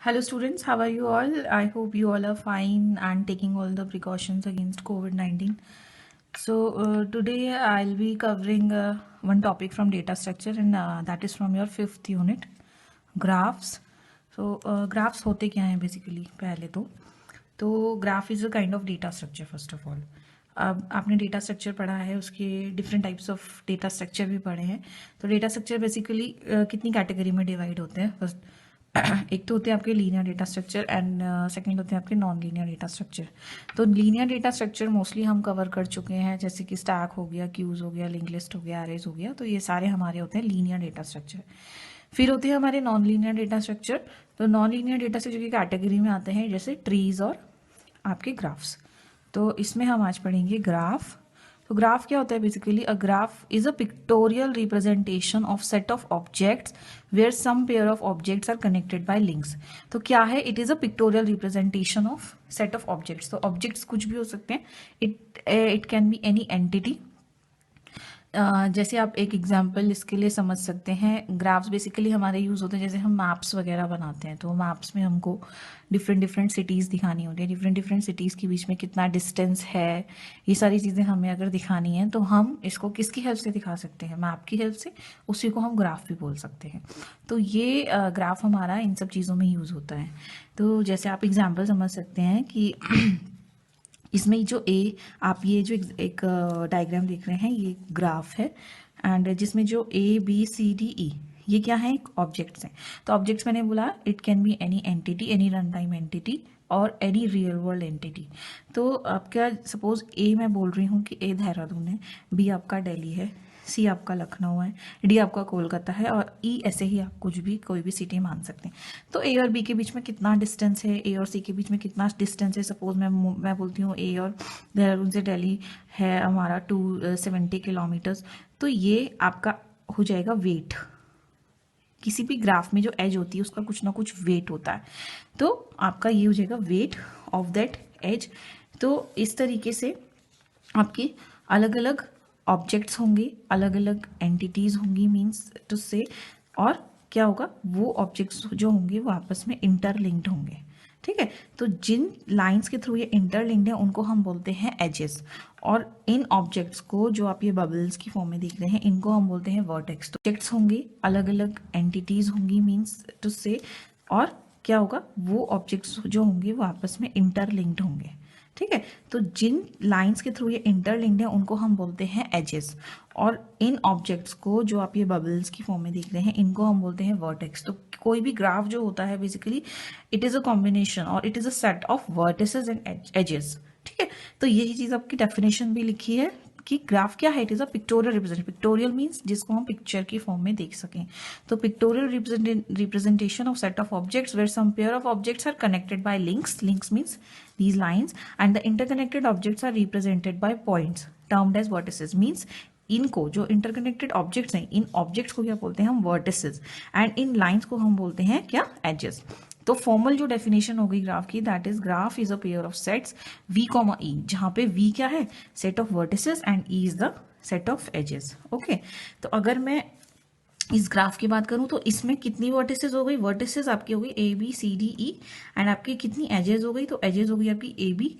Hello students, how are you all? I hope you all are fine and taking all the precautions against COVID-19. So today I'll be covering one topic from data structure and that is from your fifth unit, graphs. So graphs होते क्या हैं basically पहले तो graph is a kind of data structure first of all. अब आपने data structure पढ़ा है, उसके different types of data structure भी पढ़े हैं। तो डेटा स्ट्रक्चर बेसिकली कितनी कैटेगरी में डिवाइड होते हैं फर्स्ट। एक तो होते हैं आपके linear data structure and second होते हैं आपके नॉन लीनियर डेटा स्ट्रक्चर। तो लीनियर डेटा स्ट्रक्चर मोस्टली हम कवर कर चुके हैं, जैसे कि स्टैक हो गया, क्यूज हो गया, लिंक लिस्ट हो गया, एरेज हो गया। तो ये सारे हमारे होते हैं लीनियर डेटा स्ट्रक्चर। फिर होते हैं हमारे नॉन लीनियर डेटा स्ट्रक्चर। तो नॉन लीनियर डेटा स्ट्रक्चर की कैटेगरी में आते हैं जैसे ट्रीज और आपके ग्राफ्स। तो इसमें हम आज पढ़ेंगे ग्राफ। तो ग्राफ क्या होता है basically? A graph is a pictorial representation of set of objects where some pair of objects are connected by links. तो क्या है? It is a pictorial representation of set of objects. तो objects कुछ भी हो सकते हैं। It can be any entity. जैसे आप एक एग्जांपल इसके लिए समझ सकते हैं, ग्राफ्स बेसिकली हमारे यूज़ होते हैं जैसे हम मैप्स वगैरह बनाते हैं। तो मैप्स में हमको डिफरेंट डिफरेंट सिटीज़ दिखानी होती है, डिफरेंट डिफरेंट सिटीज़ के बीच में कितना डिस्टेंस है, ये सारी चीज़ें हमें अगर दिखानी है तो हम इसको किसकी हेल्प से दिखा सकते हैं? मैप की हेल्प से। उसी को हम ग्राफ भी बोल सकते हैं। तो ये ग्राफ हमारा इन सब चीज़ों में यूज़ होता है। तो जैसे आप एग्जाम्पल समझ सकते हैं कि इसमें जो आप ये जो एक डायग्राम देख रहे हैं, ये ग्राफ है एंड जिसमें जो ABCDE ये क्या है? एक ऑब्जेक्ट्स हैं। तो ऑब्जेक्ट्स मैंने बोला it can be any entity, any run time entity और एनी रियल वर्ल्ड एंटिटी। तो आपका सपोज ए मैं बोल रही हूँ कि ए देहरादून है, बी आपका दिल्ली है, सी आपका लखनऊ है, डी आपका कोलकाता है और ई ऐसे ही आप कुछ भी कोई भी सिटी मान सकते हैं। तो ए और बी के बीच में कितना डिस्टेंस है, ए और सी के बीच में कितना डिस्टेंस है? सपोज मैं बोलती हूँ ए और देहरादून से दिल्ली है हमारा 270 किलोमीटर्स। तो ये आपका हो जाएगा वेट। किसी भी ग्राफ में जो एज होती है उसका कुछ ना कुछ वेट होता है। तो आपका ये हो जाएगा वेट ऑफ दैट एज। तो इस तरीके से आपके अलग अलग ऑब्जेक्ट्स होंगे, अलग अलग एंटिटीज होंगी, मीन्स टू से। और क्या होगा? वो ऑब्जेक्ट्स जो होंगे वो आपस में इंटरलिंक्ड होंगे। ठीक है। तो जिन लाइंस के थ्रू ये इंटरलिंक्ड है उनको हम बोलते हैं एजेस। और इन ऑब्जेक्ट्स को जो आप ये बबल्स की फॉर्म में देख रहे हैं इनको हम बोलते हैं वर्टेक्स। तो ऑब्जेक्ट्स होंगे, अलग अलग एंटिटीज होंगी, मीन्स टू से। और क्या होगा? वो ऑब्जेक्ट्स जो होंगे वो आपस में इंटरलिंक्ड होंगे। ठीक है। तो जिन लाइंस के थ्रू ये इंटरलिंक्ड है उनको हम बोलते हैं एजेस। और इन ऑब्जेक्ट्स को जो आप ये बबल्स की फॉर्म में देख रहे हैं इनको हम बोलते हैं वर्टेक्स। तो कोई भी ग्राफ जो होता है basically it is a combination और it is a set of vertices and edges. ठीक है। तो यही चीज आपकी डेफिनेशन भी लिखी है कि ग्राफ क्या है? It is a pictorial representation. Pictorial means जिसको हम पिक्चर की फॉर्म में देख सकें। तो pictorial representation of set of objects where some pair of objects are connected by links. Links means these lines and the interconnected objects are represented by points termed as vertices। means इनको जो interconnected objects हैं इन objects को क्या बोलते हैं हम? Vertices. And in lines को हम बोलते हैं क्या? एजेस। तो फॉर्मल जो डेफिनेशन होगी ग्राफ की, that is graph is a pair of sets V, E, जहां पे V क्या है? Set of vertices and E is the set of edges. Okay. तो अगर मैं इस ग्राफ की बात करूं तो इसमें कितनी वर्टिसेस हो गई? वर्टिसेस आपकी हो गई ABCDE एंड आपकी कितनी एजेस हो गई? तो एजेस हो गई आपकी AB,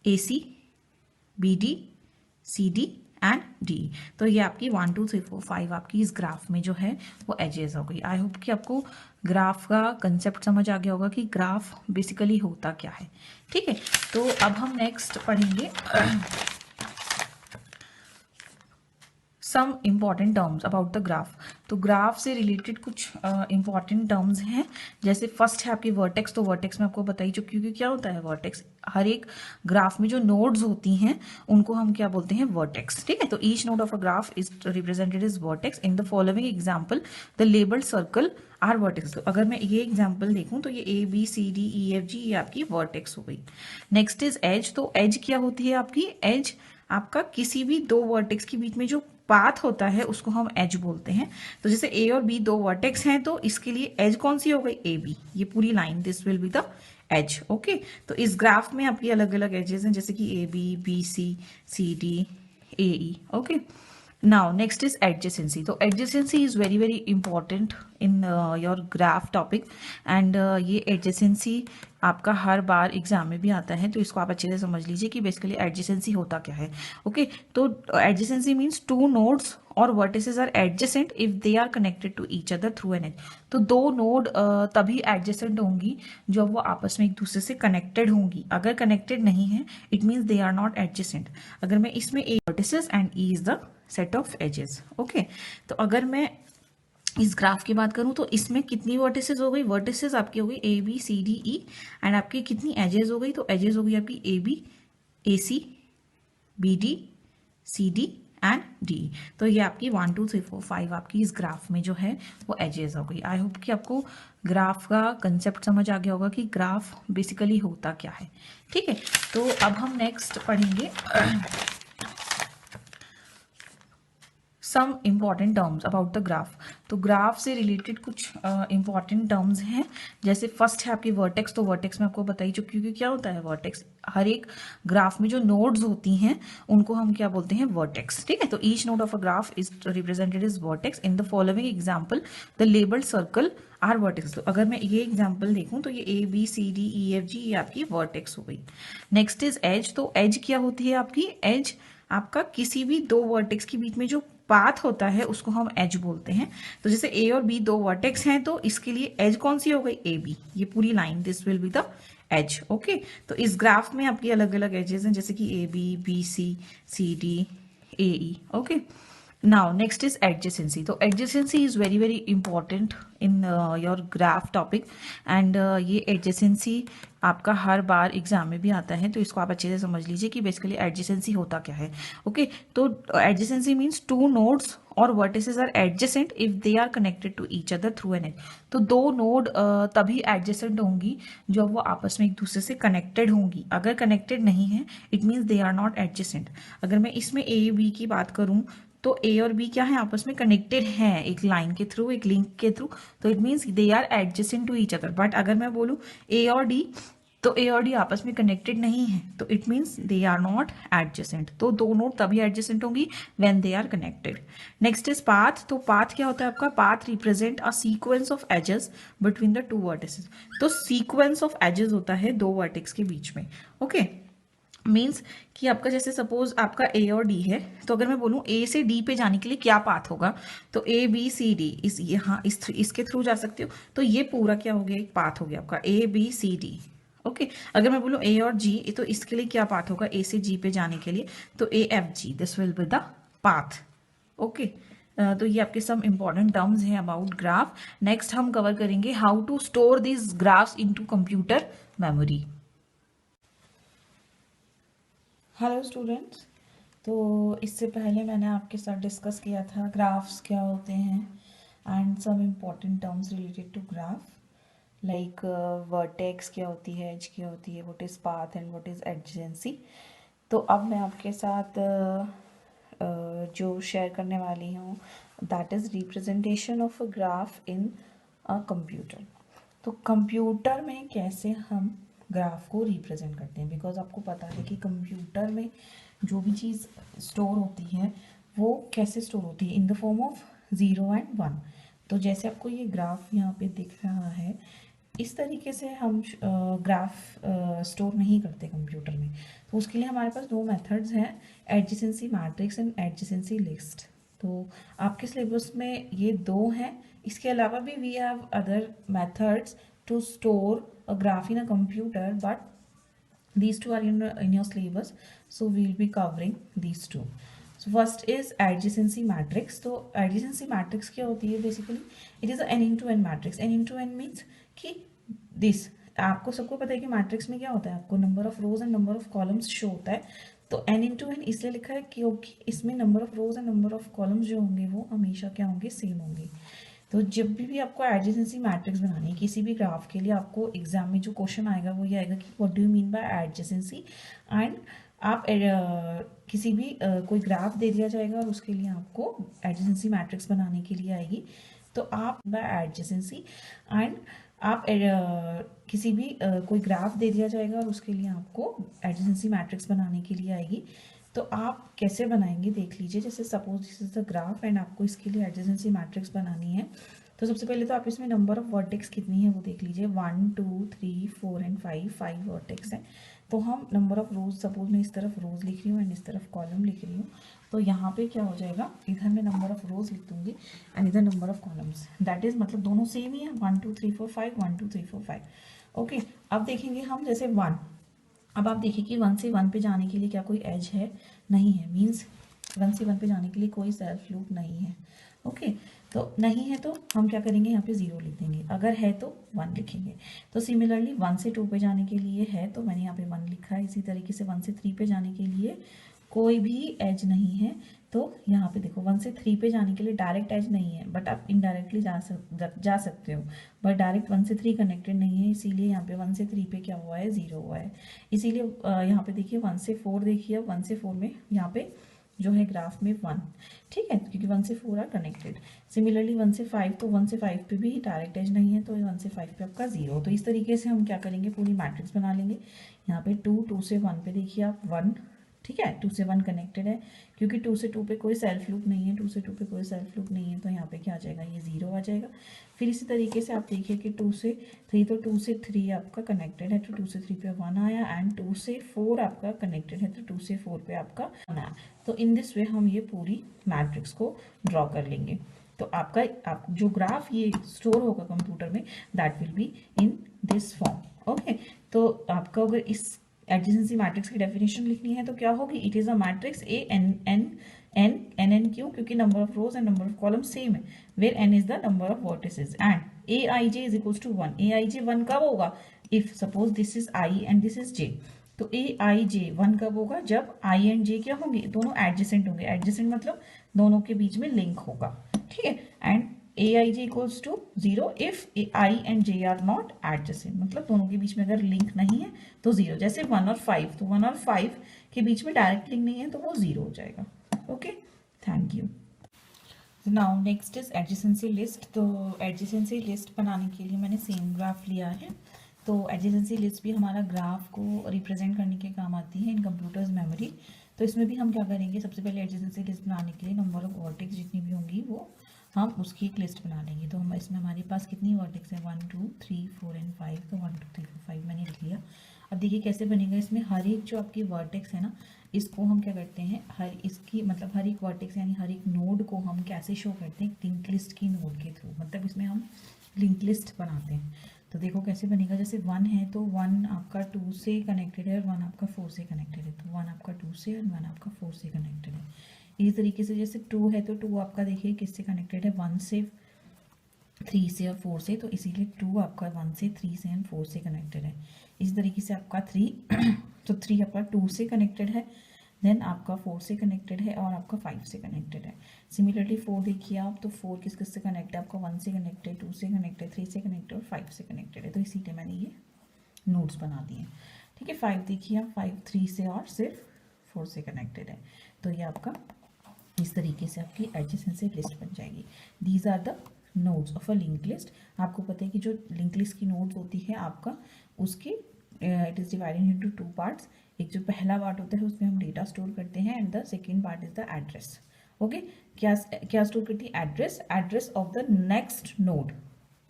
AC, BD, CD and D। तो ये आपकी 1 2 3 4 5 आपकी इस ग्राफ में जो है वो एजेस हो गई। आई होप कि आपको ग्राफ का कंसेप्ट समझ आ गया होगा कि ग्राफ बेसिकली होता क्या है। ठीक है। तो अब हम नेक्स्ट पढ़ेंगे some important terms about the graph. तो ग्राफ से रिलेटेड कुछ इंपॉर्टेंट टर्म्स हैं। जैसे फर्स्ट है आपकी वर्टेक्स। तो वर्टेक्स में आपको बताई जो, क्योंकि क्या होता है वर्टेक्स? हर एक ग्राफ में जो नोड्स होती हैं उनको हम क्या बोलते हैं? वर्टेक्स। ठीक है। तो each node of a graph is represented is vertex. In the following example the labelled circle are vertex. तो अगर मैं ये एग्जाम्पल देखूं तो ये ABCDEFG ये आपकी वर्टेक्स हो गई। Next is edge. तो एज क्या होती है आपकी? एज आपका किसी भी दो वर्टेक्स के बीच में जो पाथ होता है उसको हम एज बोलते हैं। तो जैसे ए और बी दो वर्टेक्स हैं तो इसके लिए एज कौन सी हो गई? A B. ये पूरी line this will be the edge. Okay. तो इस ग्राफ में आपकी अलग अलग एजेस हैं जैसे कि AB, BC, CD, AE। Okay. Now next is adjacency. तो adjacency is very very important in your graph topic and ये adjacency आपका हर बार एग्जाम में भी आता है, तो इसको आप अच्छे से समझ लीजिए कि बेसिकली एडजेसेंसी होता क्या है। ओके, तो एडजेसेंसी मीन्स टू नोड्स और vertices are adjacent if they are connected to each other through an edge. तो दो नोड तभी एडजेसेंट होंगी जब वो आपस में एक दूसरे से कनेक्टेड होंगी। अगर कनेक्टेड नहीं है it means they are not adjacent. अगर मैं इसमें A vertices and E is the set of edges. Okay, तो अगर मैं इस ग्राफ की बात करूं तो इसमें कितनी वर्टिसेस हो गई, वर्टिसेस आपकी हो गई A B C D E and आपकी कितनी एजेस हो गई, तो एजेस हो गई आपकी A B A C B D C D and D. तो ये आपकी 1 2 3 4 5 आपकी इस ग्राफ में जो है वो एजेस हो गई। आई होप कि आपको ग्राफ का कंसेप्ट समझ आ गया होगा कि ग्राफ बेसिकली होता क्या है। ठीक है, तो अब हम नेक्स्ट पढ़ेंगे some important terms about the graph. तो ग्राफ से रिलेटेड कुछ इम्पॉर्टेंट टर्म्स हैं, जैसे फर्स्ट है आपकी वर्टेक्स। तो वर्टेक्स में आपको बताई चुकी हूँ कि क्या होता है वर्टेक्स। हर एक ग्राफ में जो नोड्स होती हैं उनको हम क्या बोलते हैं, वर्टेक्स। ठीक है, तो each node of a graph is represented is vertex. In the following example the labelled circle are vertex. तो अगर मैं ये एग्जाम्पल देखूं तो ये A B C D E F G ये आपकी वर्टेक्स हो गई। Next is edge. तो एज क्या होती है आपकी, एज आपका किसी भी दो वर्टेक्स के बीच में जो पाथ होता है उसको हम एज बोलते हैं। तो जैसे ए और बी दो वर्टेक्स हैं तो इसके लिए एज कौन सी हो गई, ए बी। ये पूरी line this will be the edge. Okay, तो इस ग्राफ में आपकी अलग अलग एजेस हैं, जैसे कि A B B C D A E. Okay, now next is adjacency. तो adjacency is very very important in your graph topic and ये एडजेसेंसी आपका हर बार एग्जाम में भी आता है, तो इसको आप अच्छे से समझ लीजिए कि बेसिकली एडजेसेंसी होता क्या है। ओके, तो एडजेसेंसी मीन्स टू नोड्स और vertices are adjacent if they are connected to each other through an edge. तो दो नोड तभी एडजेसेंट होंगी जब वो आपस में एक दूसरे से कनेक्टेड होंगी। अगर कनेक्टेड नहीं है it means they are not adjacent. अगर मैं इसमें ए बी की बात करूं तो ए और बी क्या है, आपस में कनेक्टेड हैं एक लाइन के थ्रू, एक लिंक के थ्रू, तो it means they are adjacent to each other. But अगर मैं बोलूं ए और डी, तो ए और डी आपस में कनेक्टेड नहीं है, तो it means they are not adjacent. तो दो नोड तभी एडजेसेंट होंगी when they are connected. Next is path. तो पाथ क्या होता है आपका, path represent a sequence of edges between the two vertices. तो सीक्वेंस ऑफ एजेस होता है दो वर्टेक्स के बीच में। ओके, मीन्स कि आपका जैसे सपोज आपका ए और डी है, तो अगर मैं बोलूं ए से डी पे जाने के लिए क्या पाथ होगा, तो ए बी सी डी इस यहाँ इसके थ्रू जा सकते हो। तो ये पूरा क्या हो गया, एक पाथ हो गया आपका A B C D. Okay, अगर मैं बोलूं ए और जी, तो इसके लिए क्या पाथ होगा, ए से जी पे जाने के लिए, तो A F G this will be the path. Okay, तो ये आपके सम इंपॉर्टेंट टर्म्स हैं अबाउट ग्राफ। नेक्स्ट हम कवर करेंगे how to store this graphs into computer memory. Hello students, तो इससे पहले मैंने आपके साथ डिस्कस किया था ग्राफ्स क्या होते हैं and some important terms related to graph, like vertex क्या होती है, एज क्या होती है, what is path and what is adjacency. तो अब मैं आपके साथ जो शेयर करने वाली हूँ that is representation of a graph in a computer. तो कंप्यूटर में कैसे हम ग्राफ को रिप्रेजेंट करते हैं, बिकॉज आपको पता है कि कंप्यूटर में जो भी चीज़ स्टोर होती है वो कैसे स्टोर होती है, in the form of 0 and 1। तो जैसे आपको ये ग्राफ यहाँ पे दिख रहा है, इस तरीके से हम ग्राफ स्टोर नहीं करते कंप्यूटर में। तो उसके लिए हमारे पास दो मेथड्स हैं, adjacency matrix and adjacency list. तो आपके सिलेबस में ये दो हैं। इसके अलावा भी we have other methods to store a graph in a computer, but these two are in your syllabus, so we'll be covering these two. So first is adjacency matrix. तो adjacency matrix क्या होती है, basically it is a n into n matrix. n into n means कि this, आपको सबको पता है कि मैट्रिक्स में क्या होता है, आपको number of rows and number of columns show होता है। तो n into n इसलिए लिखा है क्योंकि इसमें number of rows and number of columns जो होंगे वो हमेशा क्या होंगे, सेम होंगे। तो जब भी आपको एडजेसेंसी मैट्रिक्स बनानी है किसी भी ग्राफ के लिए, आपको एग्जाम में जो क्वेश्चन आएगा वो ये आएगा कि what do you mean by adjacency. And आप किसी भी कोई ग्राफ दे दिया जाएगा और उसके लिए आपको एडजेसेंसी मैट्रिक्स बनाने के लिए आएगी। तो आप बाय एडजेसेंसी एंड आप किसी भी कोई ग्राफ दे दिया जाएगा और उसके लिए आपको एडजेसेंसी मैट्रिक्स बनाने के लिए आएगी। तो आप कैसे बनाएंगे देख लीजिए। जैसे suppose this is the graph and आपको इसके लिए एडजेसेंसी मैट्रिक्स बनानी है। तो सबसे पहले तो आप इसमें नंबर ऑफ वर्टेक्स कितनी है वो देख लीजिए, 1 2 3 4 एंड 5 वर्टेक्स हैं। तो हम नंबर ऑफ रोज, सपोज मैं इस तरफ रोज लिख रही हूँ एंड इस तरफ कॉलम लिख रही हूँ, तो यहाँ पे क्या हो जाएगा, इधर मैं नंबर ऑफ रोज लिख दूंगी एंड इधर number of columns, that is मतलब दोनों सेम ही है, 1 2 3 4 5 1 2 3 4 5। ओके, अब देखेंगे हम जैसे 1, अब आप देखिए कि 1 से 1 पे जाने के लिए क्या कोई एज है, नहीं है, मीन्स 1 से 1 पे जाने के लिए कोई सेल्फ लूप नहीं है। ओके, तो नहीं है तो हम क्या करेंगे, यहाँ पे 0 लिख देंगे, अगर है तो 1 लिखेंगे। तो सिमिलरली 1 से 2 पे जाने के लिए है तो मैंने यहाँ पे 1 लिखा है। इसी तरीके से 1 से 3 पे जाने के लिए कोई भी एज नहीं है, तो यहाँ पे देखो 1 से 3 पे जाने के लिए डायरेक्ट एज नहीं है, बट आप इनडायरेक्टली जा सकते हो, बट डायरेक्ट 1 से 3 कनेक्टेड नहीं है, इसीलिए यहाँ पे 1 से 3 पे क्या हुआ है, 0 हुआ है। इसीलिए यहाँ पे देखिए 1 से 4 देखिए, 1 से 4 में यहाँ पे जो है ग्राफ में 1, ठीक है, क्योंकि 1 से 4 आर कनेक्टेड। सिमिलरली 1 से 5, तो 1 से 5 पे भी डायरेक्ट एज नहीं है, तो 1 से 5 पे आपका 0। तो इस तरीके से हम क्या करेंगे, पूरी मैट्रिक्स बना लेंगे। यहाँ पे 2 से 1 पे देखिए आप 1, ठीक है, 2 से 1 कनेक्टेड है, क्योंकि 2 से 2 पे कोई सेल्फ लूप नहीं है, 2 से 2 पे कोई सेल्फ लूप नहीं है, तो यहाँ पे क्या आ जाएगा, ये 0 आ जाएगा। फिर इसी तरीके से आप देखिए कि 2 से 3, तो 2 से 3 आपका कनेक्टेड है, तो 2 से 3 पे 1 आया, एंड 2 से 4 आपका कनेक्टेड है, तो 2 से 4 पे आपका 1 आया। तो इन दिस वे हम ये पूरी मैट्रिक्स को ड्रॉ कर लेंगे। तो आप जो ग्राफ ये स्टोर होगा कंप्यूटर में, that will be in this form. Okay, तो आपका अगर इस एडजेसेंसी मैट्रिक्स की डेफिनेशन लिखनी है तो क्या होगी, it is a matrix A N N N N N Q, क्योंकि number of rows and number of column same है, where N is the number of vertices, and A I J is equals to 1। A I J 1 कब होगा, if suppose this is I and this is J, तो A I J 1 कब होगा, जब आई and जे क्या होंगे, दोनों एडजेसेंट होंगे। एडजेसेंट मतलब दोनों के बीच में लिंक होगा, ठीक है, and aij equals to 0 if I and j are not adjacent, मतलब दोनों के बीच में अगर लिंक नहीं है तो 0। जैसे 1 और 5, तो 1 और 5 के बीच में डायरेक्ट लिंक नहीं है तो वो 0 हो जाएगा। Okay, thank you. Now next is adjacency list. तो एडजेसेंसी लिस्ट बनाने के लिए मैंने सेम ग्राफ लिया है। तो एडजेसेंसी लिस्ट भी हमारा ग्राफ को रिप्रेजेंट करने के काम आती है इन कंप्यूटर्स मेमोरी। तो इसमें भी हम क्या करेंगे, सबसे पहले एडजेसेंसी लिस्ट बनाने के लिए नंबर ऑफ वर्टेक्स जितनी भी होंगी वो हम उसकी एक लिस्ट बना लेंगे। तो हम इसमें हमारे पास कितनी वर्टेक्स है, 1 2 3 4 एंड 5, तो 1 2 3 4 5 मैंने लिख लिया। अब देखिए कैसे बनेगा, इसमें हर एक जो आपकी वर्टेक्स है ना, इसको हम क्या करते हैं, हर एक वर्टेक्स यानी हर एक नोड को हम कैसे शो करते हैं, लिंक लिस्ट की नोड के थ्रू, मतलब इसमें हम लिंक लिस्ट बनाते हैं। तो देखो कैसे बनेगा, जैसे 1 है तो 1 आपका 2 से कनेक्टेड है और 1 आपका 4 से कनेक्टेड है, तो 1 आपका 2 से और 1 आपका 4 से कनेक्टेड है। इसी तरीके से जैसे 2 है तो 2 आपका देखिए किससे कनेक्टेड है, 1 से 3 से और 4 से, तो इसीलिए 2 आपका 1 से 3 से एंड 4 से कनेक्टेड है। इसी तरीके से आपका 3 तो 3 आपका 2 से कनेक्टेड है, देन आपका 4 से कनेक्टेड है और आपका 5 से कनेक्टेड है। सिमिलरली 4 देखिए आप, तो 4 किस किस से कनेक्ट है, आपका 1 से कनेक्टेड, 2 से कनेक्टेड, 3 से कनेक्टेड और 5 से कनेक्टेड है। तो इसीलिए मैंने ये नोड्स बना दिए, ठीक है। 5 देखिए आप, 5 3 से और सिर्फ 4 से कनेक्टेड है। तो ये आपका इस तरीके से आपकी एडजेसेंसी लिस्ट बन जाएगी। These are the nodes of a link list. आपको पता है कि जो लिंक लिस्ट की नोड्स होती है आपका, उसकी it is divided into 2 parts. एक जो पहला पार्ट होता है उसमें हम डेटा स्टोर करते हैं and the second part is the address. Okay, क्या स्टोर करती है, address of the next node.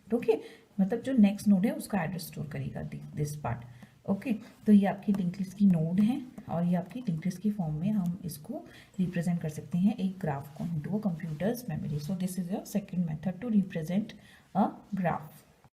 Okay, मतलब जो नेक्स्ट नोड है उसका एड्रेस स्टोर करेगा दिस पार्ट। ओके, तो ये आपकी लिंक लिस्ट की नोड है और ये आपकी लिंक लिस्ट की फॉर्म में हम इसको रिप्रेजेंट कर सकते हैं एक ग्राफ को into a computer's memory. So this is your second method to represent a graph.